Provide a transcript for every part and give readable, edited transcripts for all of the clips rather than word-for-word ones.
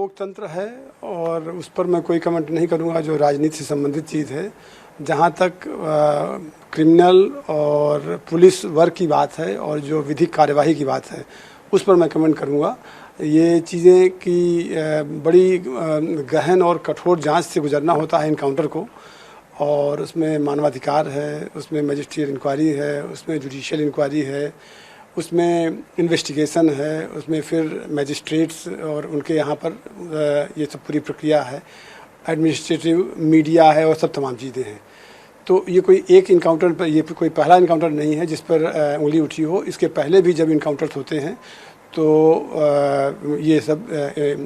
लोकतंत्र है और उस पर मैं कोई कमेंट नहीं करूंगा जो राजनीति से संबंधित चीज़ है। जहां तक क्रिमिनल और पुलिस वर्क की बात है और जो विधिक कार्यवाही की बात है उस पर मैं कमेंट करूंगा। ये चीज़ें कि बड़ी गहन और कठोर जांच से गुजरना होता है इनकाउंटर को, और उसमें मानवाधिकार है, उसमें मजिस्ट्रियल इंक्वायरी है, उसमें जुडिशियल इंक्वायरी है, उसमें इन्वेस्टिगेशन है, उसमें फिर मजिस्ट्रेट्स और उनके यहाँ पर ये सब पूरी प्रक्रिया है, एडमिनिस्ट्रेटिव मीडिया है और सब तमाम चीज़ें हैं। तो ये कोई एक इनकाउंटर पर, ये कोई पहला इनकाउंटर नहीं है जिस पर उंगली उठी हो। इसके पहले भी जब इनकाउंटर्स होते हैं तो ये सब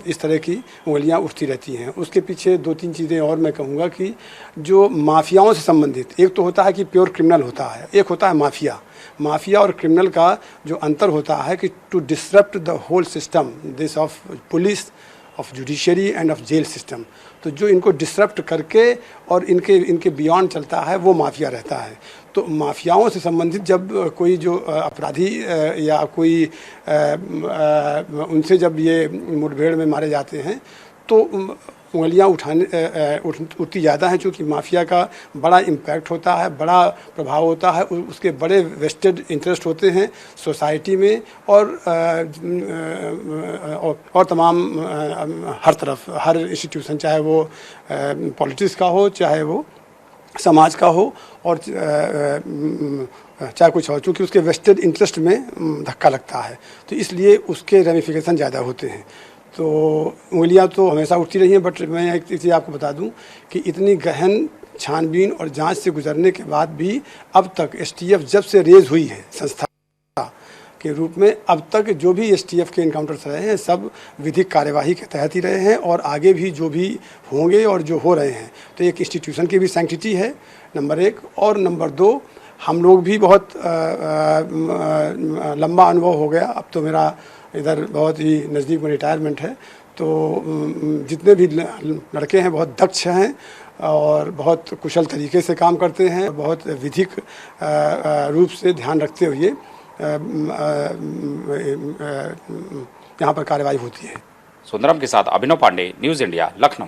इस तरह की उंगलियां उठती रहती हैं। उसके पीछे दो तीन चीज़ें और मैं कहूँगा कि जो माफियाओं से संबंधित, एक तो होता है कि प्योर क्रिमिनल होता है, एक होता है माफिया। माफिया और क्रिमिनल का जो अंतर होता है कि to disrupt the whole system this of police, of judiciary and of jail system, तो जो इनको डिसरप्ट करके और इनके बियॉन्ड चलता है वो माफिया रहता है। तो माफियाओं से संबंधित जब कोई जो अपराधी या कोई उनसे जब ये मुठभेड़ में मारे जाते हैं तो उंगलियां उठती ज़्यादा हैं, चूँकि माफिया का बड़ा इम्पैक्ट होता है, बड़ा प्रभाव होता है, उसके बड़े वेस्टेड इंटरेस्ट होते हैं सोसाइटी में और तमाम हर तरफ, हर इंस्टीट्यूशन, चाहे वो पॉलिटिक्स का हो, चाहे वो समाज का हो और चाहे कुछ हो, चूँकि उसके वेस्टेड इंटरेस्ट में धक्का लगता है, तो इसलिए उसके रेमिफिकेशन ज़्यादा होते हैं। तो उंगलियां तो हमेशा उठती रही हैं, बट मैं एक चीज़ आपको बता दूं कि इतनी गहन छानबीन और जांच से गुजरने के बाद भी अब तक एसटीएफ जब से रेज हुई है संस्था के रूप में, अब तक जो भी एसटीएफ के इनकाउंटर्स रहे हैं सब विधिक कार्यवाही के तहत ही रहे हैं और आगे भी जो भी होंगे और जो हो रहे हैं, तो एक इंस्टीट्यूशन की भी सैंक्टिटी है, नंबर एक। और नंबर दो, हम लोग भी बहुत लंबा अनुभव हो गया, अब तो मेरा इधर बहुत ही नज़दीक में रिटायरमेंट है, तो जितने भी लड़के हैं बहुत दक्ष हैं और बहुत कुशल तरीके से काम करते हैं, बहुत विधिक रूप से ध्यान रखते हुए यहाँ पर कार्रवाई होती है। सुंदरम के साथ अभिनव पांडे, न्यूज़ इंडिया, लखनऊ।